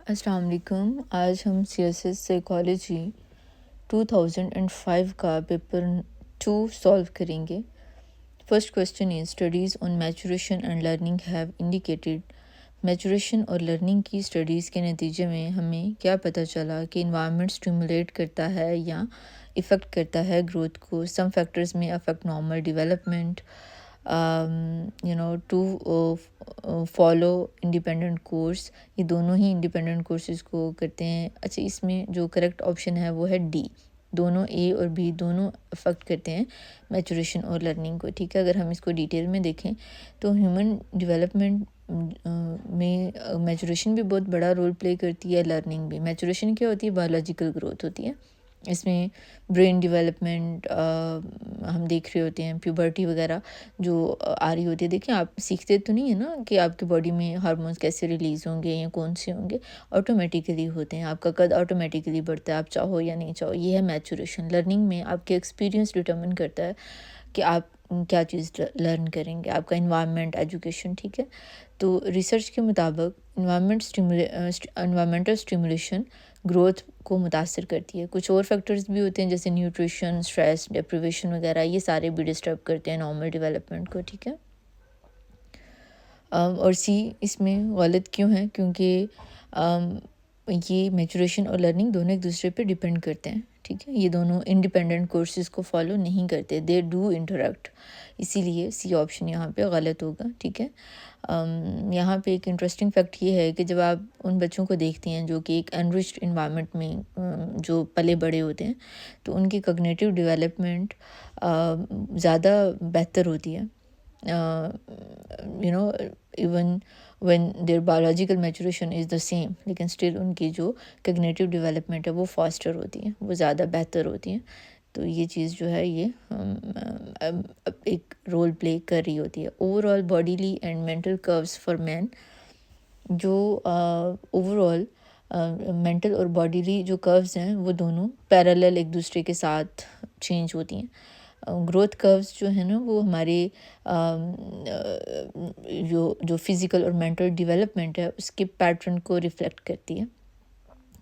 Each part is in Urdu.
السلام علیکم. آج ہم سی ایس ایس سائیکالوجی 2005 کا پیپر 2 سالو کریں گے. First question is studies on maturation and learning have indicated. Maturation اور لرننگ کی اسٹڈیز کے نتیجے میں ہمیں کیا پتہ چلا کہ انوائرمنٹ اسٹیمولیٹ کرتا ہے یا افیکٹ کرتا ہے گروتھ کو. سم فیکٹرز میں affect normal development to follow independent course. یہ دونوں ہی انڈیپینڈنٹ کورسز کو کرتے ہیں. اچھا، اس میں جو کریکٹ آپشن ہے وہ ہے ڈی. دونوں اے اور بی دونوں افیکٹ کرتے ہیں میچوریشن اور لرننگ کو. ٹھیک ہے، اگر ہم اس کو ڈیٹیل میں دیکھیں تو ہیومن ڈیولپمنٹ میں میچوریشن بھی بہت بڑا رول پلے کرتی ہے، لرننگ بھی. میچوریشن کیا ہوتی ہے؟ بایولوجیکل گروتھ ہوتی ہے. اس میں برین ڈیولپمنٹ ہم دیکھ رہے ہوتے ہیں، پیوبرٹی وغیرہ جو آ رہی ہوتی ہے. دیکھیں، آپ سیکھتے تو نہیں ہیں نا کہ آپ کی باڈی میں ہارمونس کیسے ریلیز ہوں گے یا کون سے ہوں گے، آٹومیٹیکلی ہوتے ہیں. آپ کا قد آٹومیٹیکلی بڑھتا ہے، آپ چاہو یا نہیں چاہو. یہ ہے میچوریشن. لرننگ میں آپ کے ایکسپیرینس ڈٹرمن کرتا ہے کہ آپ کیا چیز لرن کریں گے، آپ کا انوائرمنٹ، ایجوکیشن. ٹھیک ہے، تو ریسرچ کے مطابق انوائرمنٹل اسٹیمولیشن گروتھ کو متاثر کرتی ہے. کچھ اور فیکٹرز بھی ہوتے ہیں جیسے نیوٹریشن، اسٹریس، ڈپریویشن وغیرہ، یہ سارے بھی ڈسٹرب کرتے ہیں نارمل ڈیولپمنٹ کو. ٹھیک ہے، اور سی اس میں غلط کیوں ہے؟ کیونکہ یہ میچوریشن اور لرننگ دونوں ایک دوسرے پہ ڈپینڈ کرتے ہیں. ٹھیک ہے، یہ دونوں انڈیپینڈنٹ کورسز کو فالو نہیں کرتے، دے ڈو انٹریکٹ. اسی لیے سی آپشن یہاں پہ غلط ہوگا. ٹھیک ہے، یہاں پہ ایک انٹرسٹنگ فیکٹ یہ ہے کہ جب آپ ان بچوں کو دیکھتے ہیں جو کہ ایک انرچڈ انوائرمنٹ میں جو پلے بڑے ہوتے ہیں تو ان کی کوگنیٹیو ڈیولپمنٹ زیادہ بہتر ہوتی ہے. Even when their biological maturation is the same، لیکن still ان کی جو cognitive development ہے وہ فاسٹر ہوتی ہے، وہ زیادہ بہتر ہوتی ہیں. تو یہ چیز جو ہے یہ ایک رول پلے کر رہی ہوتی ہے. Overall bodily and mental curves for men, جو اوور آل مینٹل اور باڈیلی جو curves ہیں وہ دونوں پیرالل ایک دوسرے کے ساتھ چینج ہوتی ہیں. گروتھ curves جو ہے نا وہ ہمارے جو فزیکل اور مینٹل ڈیولپمنٹ ہے اس کے پیٹرن کو ریفلیکٹ کرتی ہے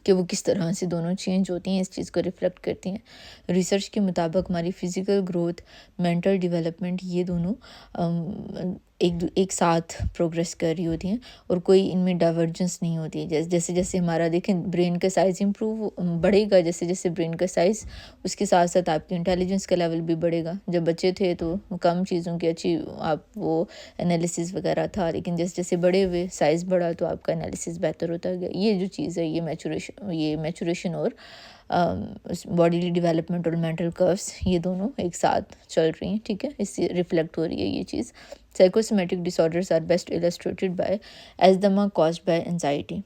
کہ وہ کس طرح سے دونوں چینج ہوتی ہیں، اس چیز کو ریفلیکٹ کرتی ہیں. ریسرچ کے مطابق ہماری فزیکل گروتھ، مینٹل ڈیولپمنٹ، یہ دونوں ایک ساتھ پروگریس کر رہی ہوتی ہیں اور کوئی ان میں ڈائیورجنس نہیں ہوتی ہے. جیسے جیسے ہمارا دیکھیں برین کا سائز بڑھے گا، جیسے جیسے برین کا سائز، اس کے ساتھ ساتھ آپ کی انٹیلیجنس کا لیول بھی بڑھے گا. جب بچے تھے تو کم چیزوں کی اچھی آپ وہ انالیسس وغیرہ تھا، لیکن جیسے جیسے بڑے ہوئے، سائز بڑھا تو آپ کا انالیسس بہتر ہوتا گیا. یہ جو چیز ہے یہ میچوریشن اور باڈیلی ڈیولپمنٹ اور مینٹل curves یہ دونوں ایک ساتھ چل رہی ہیں. ٹھیک ہے، اس سے ریفلیکٹ ہو رہی ہے یہ چیز. Psychosomatic disorders are best illustrated by asthma caused by anxiety.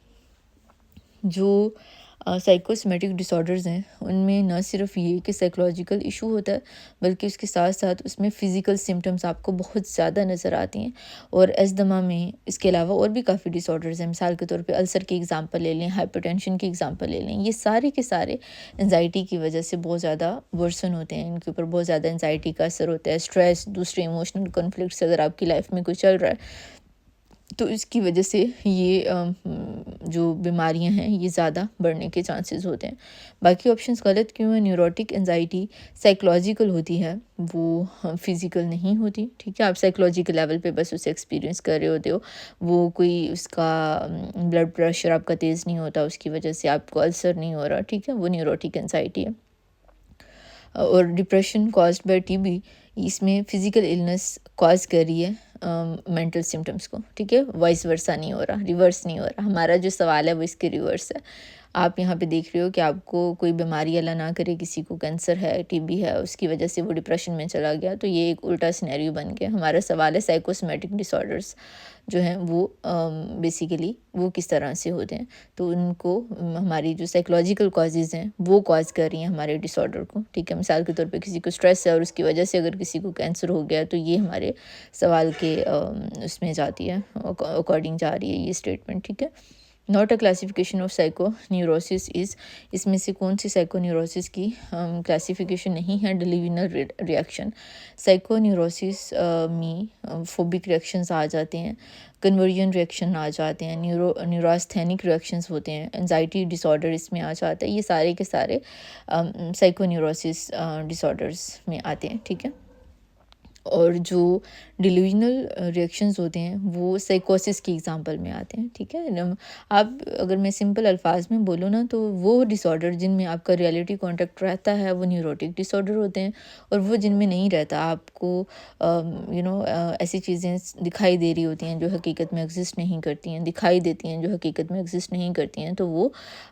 جو سائیکوسمیٹک ڈسارڈرز ہیں ان میں نہ صرف یہ کہ سائیکولوجیکل ایشو ہوتا ہے بلکہ اس کے ساتھ ساتھ اس میں فزیکل سمٹمز آپ کو بہت زیادہ نظر آتی ہیں. اور ایزدما میں اس کے علاوہ اور بھی کافی ڈسارڈرز ہیں. مثال کے طور پہ السر کی ایگزامپل لے لیں، ہائپر ٹینشن کی ایگزامپل لے لیں. یہ سارے کے سارے انزائٹی کی وجہ سے بہت زیادہ ورسن ہوتے ہیں، ان کے اوپر بہت زیادہ انزائٹی کا اثر ہوتا ہے. اسٹریس، دوسرے ایموشنل کنفلکٹس اگر آپ کی لائف میں کوئی چل رہا ہے تو اس کی وجہ سے یہ جو بیماریاں ہیں یہ زیادہ بڑھنے کے چانسز ہوتے ہیں. باقی آپشنز غلط کیوں ہیں؟ نیوروٹک انزائٹی سائیکولوجیکل ہوتی ہے، وہ فزیکل نہیں ہوتی. ٹھیک ہے، آپ سائیکولوجیکل لیول پہ بس اسے ایکسپیرینس کر رہے ہوتے ہو، وہ کوئی اس کا بلڈ پریشر آپ کا تیز نہیں ہوتا، اس کی وجہ سے آپ کو السر نہیں ہو رہا. ٹھیک ہے، وہ نیوروٹک انزائٹی ہے. اور depression caused by T B, اس میں فزیکل النس کاز کر رہی ہے مینٹل سمٹمس کو. ٹھیک ہے، وائس ورسا نہیں ہو رہا، ریورس نہیں ہو رہا. ہمارا جو سوال ہے وہ اس کے ریورس ہے. آپ یہاں پہ دیکھ رہے ہو کہ آپ کو کوئی بیماری اللہ نہ کرے، کسی کو کینسر ہے، ٹی بی ہے، اس کی وجہ سے وہ ڈپریشن میں چلا گیا، تو یہ ایک الٹا سینیریو بن گیا. ہمارا سوال ہے سائیکوسمیٹک ڈسارڈرز جو ہیں وہ بیسیکلی وہ کس طرح سے ہوتے ہیں. تو ان کو ہماری جو سائیکولوجیکل کازز ہیں وہ کاز کر رہی ہیں ہمارے ڈس آرڈر کو. ٹھیک ہے، مثال کے طور پہ کسی کو اسٹریس ہے اور اس کی وجہ سے اگر کسی کو کینسر ہو گیا تو یہ ہمارے سوال کے اس میں جاتی ہے، اکارڈنگ جا رہی ہے یہ اسٹیٹمنٹ. ٹھیک ہے، not a classification of psychoneurosis is, اس میں سے کون سی سائیکو نیوروسس کی کلاسیفیکیشن نہیں ہے؟ Delusional reaction. سائیکو نیوروسس میں فوبک ریئیکشنز آ جاتے ہیں، کنورژن ریئیکشن آ جاتے ہیں، نیوراستھینک ریئیکشنز ہوتے ہیں، انزائٹی ڈس آرڈر اس میں آ جاتا ہے. یہ سارے کے سارے سائیکو نیوروسس ڈس آرڈرس میں آتے ہیں. ٹھیک ہے. اور جو ڈیلیوژنل ریئیکشنز ہوتے ہیں وہ سائیکوسس کی ایگزامپل میں آتے ہیں. ٹھیک ہے. آپ اگر میں سمپل الفاظ میں بولوں نا تو وہ ڈس آرڈر جن میں آپ کا ریئلٹی کانٹیکٹ رہتا ہے وہ نیوروٹک ڈس آرڈر ہوتے ہیں، اور وہ جن میں نہیں رہتا، آپ کو ایسی چیزیں دکھائی دے رہی ہوتی ہیں جو حقیقت میں ایگزسٹ نہیں کرتی ہیں، دکھائی دیتی ہیں جو حقیقت میں ایگزسٹ نہیں کرتی ہیں، تو وہ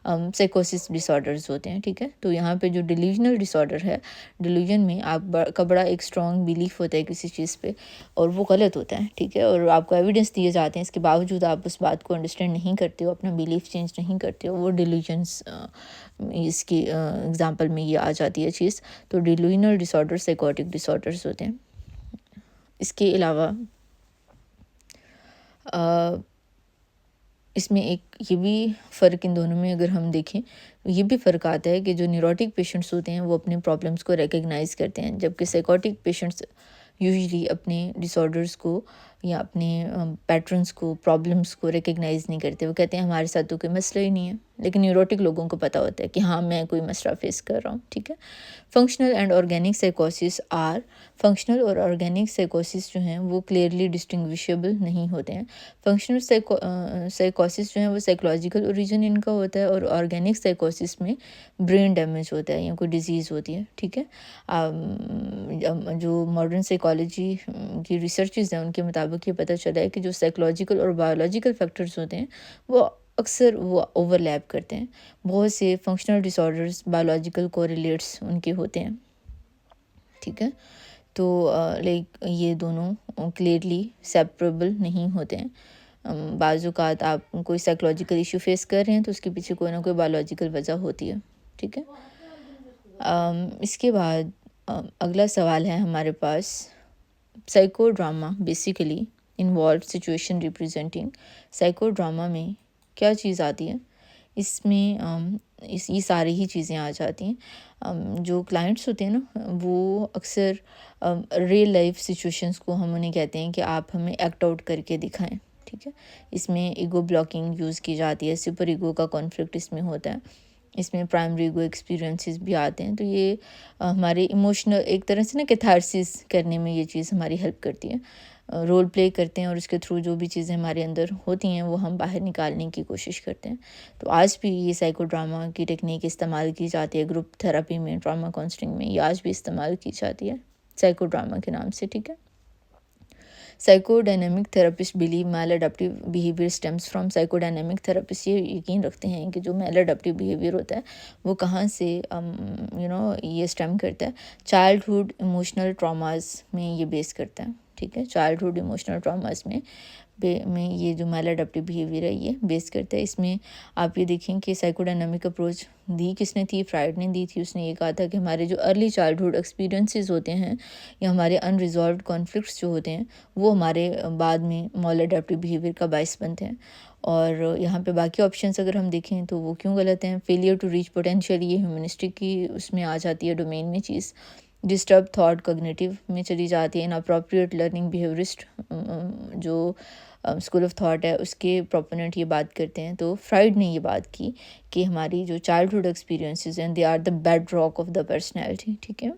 سائیکوسس ڈس آرڈرز ہوتے ہیں. ٹھیک ہے. تو یہاں پہ جو ڈیلیوژنل ڈس آرڈر ہے، ڈیلیوژن میں آپ کا بڑا ایک اسٹرانگ بیلیف ہوتا ہے کسی چیز پہ، اور وہ غلط ہوتا ہے. ٹھیک ہے. اور آپ کو ایویڈنس دیے جاتے ہیں، اس کے باوجود آپ اس بات کو انڈرسٹینڈ نہیں کرتے ہو، اپنا بیلیف چینج نہیں کرتے ہو، وہ ڈیلیوژنس اس کی اگزامپل میں یہ آ جاتی ہے چیز. تو ڈیلیوژنل ڈس آرڈر سائیکوٹک ڈس آرڈرز ہوتے ہیں. اس کے علاوہ اس میں ایک یہ بھی فرق ان دونوں میں اگر ہم دیکھیں، یہ بھی فرق آتا ہے کہ جو نیوروٹک پیشنٹس ہوتے ہیں وہ اپنے پرابلمس کو ریکگنائز کرتے ہیں، جبکہ سائیکوٹک پیشنٹس یوزلی اپنے ڈس آرڈرس کو یا اپنے پیٹرنس کو، پرابلمس کو ریکگنائز نہیں کرتے. وہ کہتے ہیں ہمارے ساتھ تو کوئی مسئلہ ہی نہیں ہے، لیکن نیوروٹک لوگوں کو پتہ ہوتا ہے کہ ہاں میں کوئی مسئلہ فیس کر رہا ہوں. ٹھیک ہے. فنکشنل اینڈ آرگینک سائیکوسس آر، فنکشنل اور آرگینک سائیکوسس جو ہیں وہ کلیئرلی ڈسٹنگویشیبل نہیں ہوتے ہیں. فنکشنل سائیکوسس جو ہیں وہ سائیکولوجیکل اوریجن ان کا ہوتا ہے، اور آرگینک سائیکوسس میں برین ڈیمیج ہوتا ہے یا کوئی ڈیزیز ہوتی ہے. ٹھیک ہے. جو ماڈرن سائیکالوجی کی ریسرچز ہیں ان کے مطابق یہ پتہ چلا ہے کہ جو سائیکولوجیکل اور بایولوجیکل فیکٹرز ہوتے ہیں وہ اکثر وہ اوور لیپ کرتے ہیں. بہت سے فنکشنل ڈس آرڈرز بایولوجیکل کوریلیٹس ان کے ہوتے ہیں. ٹھیک ہے. تو لائک یہ دونوں کلیئرلی سیپریبل نہیں ہوتے ہیں. بعض اوقات آپ کوئی سائیکولوجیکل ایشو فیس کر رہے ہیں تو اس کے پیچھے کوئی نہ کوئی بایولوجیکل وجہ ہوتی ہے. ٹھیک ہے. اس کے بعد اگلا سوال ہے ہمارے پاس، psychodrama basically involve situation representing. Psychodrama میں کیا چیز آتی ہے؟ اس میں یہ ساری ہی چیزیں آ جاتی ہیں. جو کلائنٹس ہوتے ہیں نا وہ اکثر ریئل لائف سچویشنس کو ہم انہیں کہتے ہیں کہ آپ ہمیں ایکٹ آؤٹ کر کے دکھائیں. ٹھیک ہے. اس میں ایگو بلاکنگ یوز کی جاتی ہے، سپر ایگو کا کانفلکٹ اس میں ہوتا ہے، اس میں پرائمری ایگو ایکسپیرینسز بھی آتے ہیں. تو یہ ہمارے ایموشنل ایک طرح سے نا کیتھارسس کرنے میں یہ چیز ہماری ہیلپ کرتی ہے. رول پلے کرتے ہیں اور اس کے تھرو جو بھی چیزیں ہمارے اندر ہوتی ہیں وہ ہم باہر نکالنے کی کوشش کرتے ہیں. تو آج بھی یہ سائیکو ڈراما کی ٹیکنیک استعمال کی جاتی ہے گروپ تھراپی میں، ڈراما کاؤنسلنگ میں، یہ آج بھی استعمال کی جاتی ہے سائیکو ڈراما کے نام سے. ٹھیک ہے. Psychodynamic therapist believe maladaptive behaviour stems from. Psychodynamic therapist یہ یقین رکھتے ہیں کہ جو میل اڈپٹیو بیہیویئر ہوتا ہے وہ کہاں سے یہ اسٹیم کرتا ہے، چائلڈہڈ ایموشنل ٹراماز میں یہ بیس کرتا ہے. ٹھیک ہے. چائلڈہڈ ایموشنل ٹراماز میں یہ جو میل اڈپٹیو بیہیویئر ہے یہ بیس کرتا ہے. اس میں آپ یہ دیکھیں کہ سائیکو ڈائنامک اپروچ دی کس نے تھی؟ فرائڈ نے دی تھی. اس نے یہ کہا تھا کہ ہمارے جو ارلی چائلڈہڈ ایکسپیرینسز ہوتے ہیں یا ہمارے ان ریزالوڈ کانفلکٹس جو ہوتے ہیں وہ ہمارے بعد میں میل اڈپٹیو بیہیویئر کا باعث بنتے ہیں. اور یہاں پہ باقی آپشنس اگر ہم دیکھیں تو وہ کیوں غلط ہیں؟ فیلئر ٹو ریچ پوٹینشیل، یہ ہیومنسٹک کی اس میں آ جاتی ہے ڈومین میں چیز. ڈسٹرب تھاٹ کگنیٹیو میں چلی جاتی ہے. اناپروپریٹ لرننگ بیہیورسٹ جو اسکول آف تھاٹ ہے اس کے پروپوننٹ یہ بات کرتے ہیں. تو فرائڈ نے یہ بات کی کہ ہماری جو چائلڈہڈ ایکسپیرینسز ہیں they are the bedrock of the personality. ٹھیک ہے.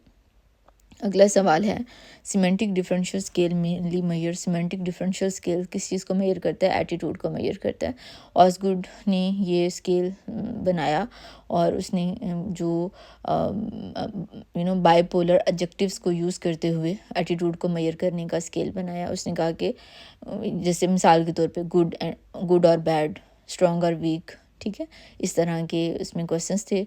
اگلا سوال ہے semantic differential scale mainly measure. Semantic differential scale کس چیز کو میئر کرتا ہے؟ ایٹیٹیوڈ کو میئر کرتا ہے. آسگوڈ نے یہ اسکیل بنایا اور اس نے جو بائی پولر ایڈجیکٹیوز کو یوز کرتے ہوئے ایٹیٹیوڈ کو میئر کرنے کا اسکیل بنایا. اس نے کہا کہ جیسے مثال کے طور پہ گڈ اور بیڈ، اسٹرانگ اور ویک. ٹھیک ہے. اس طرح کے اس میں کوشچنس تھے،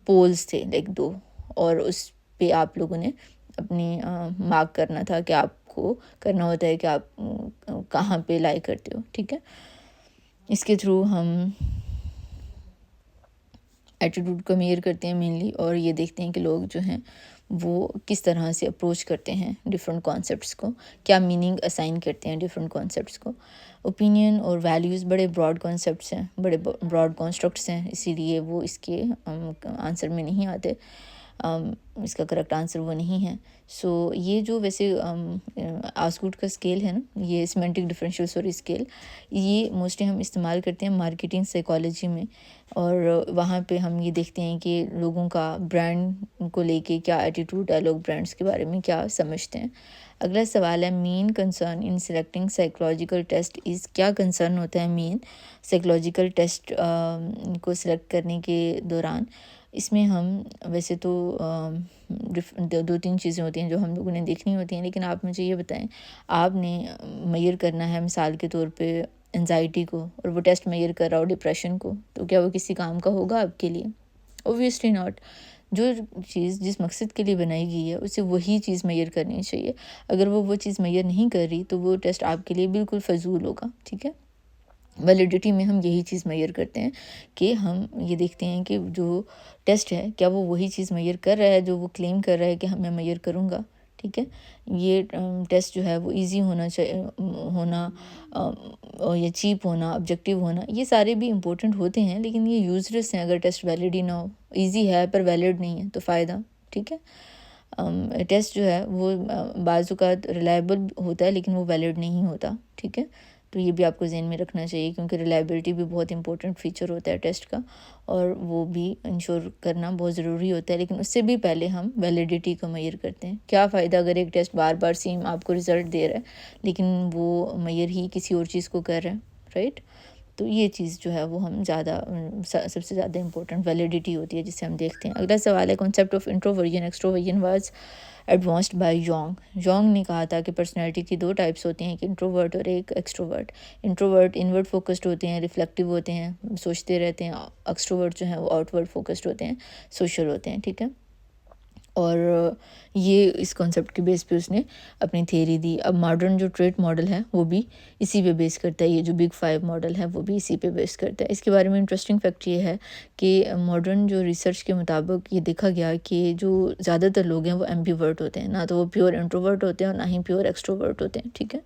پولز تھے لائک 2، اور اس پہ آپ لوگوں نے اپنی مارک کرنا تھا کہ آپ کو کرنا ہوتا ہے کہ آپ کہاں پہ لائی کرتے ہو. ٹھیک ہے. اس کے تھرو ہم ایٹیٹیوڈ کو میئر کرتے ہیں مینلی، اور یہ دیکھتے ہیں کہ لوگ جو ہیں وہ کس طرح سے اپروچ کرتے ہیں ڈفرینٹ کانسیپٹس کو، کیا میننگ اسائن کرتے ہیں ڈفرینٹ کانسیپٹس کو. اوپینین اور ویلیوز بڑے براڈ کانسیپٹس ہیں، بڑے براڈ کانسٹرکٹس ہیں، اسی لیے وہ اس کے آنسر میں نہیں آتے، اس کا کریکٹ آنسر وہ نہیں ہے۔ سو یہ جو ویسے آسکوٹ کا اسکیل ہے نا، یہ سیمینٹک ڈفرینشیل اسٹوری اسکیل، یہ موسٹلی ہم استعمال کرتے ہیں مارکیٹنگ سائیکالوجی میں، اور وہاں پہ ہم یہ دیکھتے ہیں کہ لوگوں کا برانڈ کو لے کے کیا ایٹیٹیوڈ ہے، لوگ برانڈس کے بارے میں کیا سمجھتے ہیں۔ اگلا سوال ہے main concern in selecting psychological test is, کیا کنسرن ہوتا ہے مین سائیکولوجیکل ٹیسٹ کو سلیکٹ کرنے کے دوران؟ اس میں ہم ویسے تو دو تین چیزیں ہوتی ہیں جو ہم لوگوں نے دیکھنی ہوتی ہیں، لیکن آپ مجھے یہ بتائیں، آپ نے میئر کرنا ہے مثال کے طور پہ انزائٹی کو، اور وہ ٹیسٹ میئر کر رہا ہو ڈپریشن کو، تو کیا وہ کسی کام کا ہوگا آپ کے لیے؟ Obviously not. جو چیز جس مقصد کے لیے بنائی گئی ہے اسے وہی چیز میئر کرنی چاہیے، اگر وہ چیز میئر نہیں کر رہی تو وہ ٹیسٹ آپ کے لیے بالکل فضول ہوگا، ٹھیک ہے۔ ویلیڈیٹی میں ہم یہی چیز میئر کرتے ہیں کہ ہم یہ دیکھتے ہیں کہ جو ٹیسٹ ہے کیا وہ وہی چیز میئر کر رہا ہے جو وہ کلیم کر رہا ہے کہ میں میئر کروں گا، ٹھیک ہے۔ یہ ٹیسٹ جو ہے وہ ایزی ہونا ہونا یا چیپ ہونا، آبجیکٹیو ہونا، یہ سارے بھی امپورٹنٹ ہوتے ہیں، لیکن یہ یوزلیس ہیں اگر ٹیسٹ ویلڈ ہی نہ ہو۔ ایزی ہے پر ویلڈ نہیں ہے تو فائدہ، ٹھیک ہے۔ ٹیسٹ جو ہے وہ بعض اوقات ریلائبل ہوتا ہے لیکن وہ ویلڈ نہیں ہوتا، ٹھیک ہے۔ تو یہ بھی آپ کو ذہن میں رکھنا چاہیے، کیونکہ ریلائبلٹی بھی بہت امپورٹنٹ فیچر ہوتا ہے ٹیسٹ کا، اور وہ بھی انشور کرنا بہت ضروری ہوتا ہے، لیکن اس سے بھی پہلے ہم ویلیڈیٹی کو میئر کرتے ہیں۔ کیا فائدہ اگر ایک ٹیسٹ بار بار سیم آپ کو رزلٹ دے رہا ہے لیکن وہ میئر ہی کسی اور چیز کو کر رہا ہے، رائٹ؟ تو یہ چیز جو ہے وہ ہم زیادہ سب سے زیادہ امپورٹنٹ ویلیڈیٹی ہوتی ہے جسے ہم دیکھتے ہیں۔ اگلا سوال ہے concept of introversion extroversion was advanced by Jung نے کہا تھا کہ پرسنالٹی کی دو ٹائپس ہوتی ہیں، ایک انٹروورٹ اور ایک ایکسٹروورٹ۔ انٹروورٹ انورڈ فوکسڈ ہوتے ہیں، ریفلیکٹیو ہوتے ہیں، سوچتے رہتے ہیں۔ ایکسٹروورٹ جو ہیں وہ آؤٹ ورڈ فوکسڈ ہوتے ہیں، سوشل ہوتے ہیں، ٹھیک ہے۔ اور یہ اس کانسیپٹ کے بیس پہ اس نے اپنی تھیوری دی۔ اب ماڈرن جو ٹریٹ ماڈل ہے وہ بھی اسی پہ بیس کرتا ہے، یہ جو بگ 5 ماڈل ہے وہ بھی اسی پہ بیس کرتا ہے۔ اس کے بارے میں انٹرسٹنگ فیکٹ یہ ہے کہ ماڈرن جو ریسرچ کے مطابق یہ دیکھا گیا کہ جو زیادہ تر لوگ ہیں وہ ایمبیورٹ ہوتے ہیں، نہ تو وہ پیور انٹروورٹ ہوتے ہیں اور نہ ہی پیور ایکسٹروورٹ ہوتے ہیں، ٹھیک ہے۔